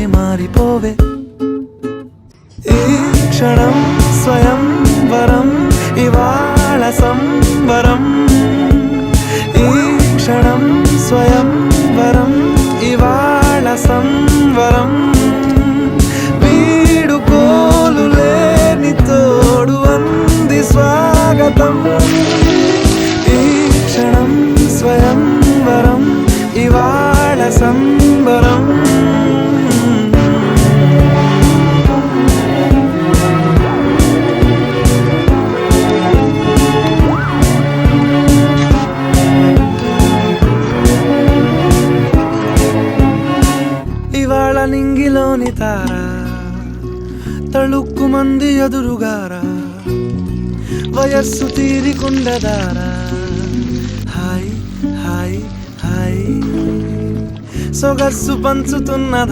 క్షణంలోనే మారిపోవే. ఈ క్షణం స్వయంవరం, ఇవాళ సంబరం. ఈ క్షణం స్వయంవరం, ఇవాళ సంవరం. వీడుకోలు లేని తోడు అంది స్వాగతం. ఈ క్షణం స్వయంవరం, ఇవాళ సంబరం. ఇవాళ నింగిలోని తార తళుక్కు మంది ఎదురుగారా, వయస్సు తీరికుండదారా. హాయ్ హాయ్ హాయ్ సొగస్సు పంచుతున్నదా.